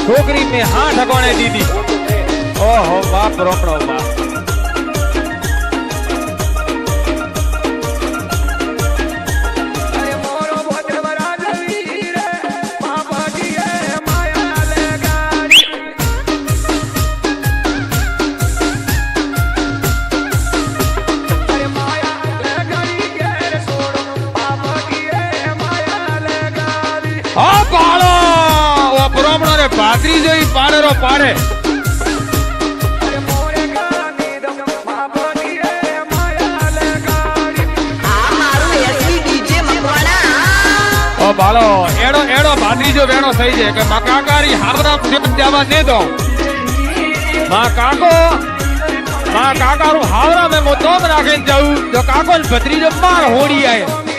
છોકરી મેં હા ઠકોણે દીધી ઓહો બાપ રોકડો બાપ ભાદરી જોઈ પાડેરો પાડે ઓ બાળો એડો એડો ભાદરી જો વેણો થઈ જાય કે માં કાકારી હાવરા જવા દે દો માં કાકારું હાવરા મેં મોતોમ રાખીને જાઉં તો કાકો ભત્રીજો માર હોડી આય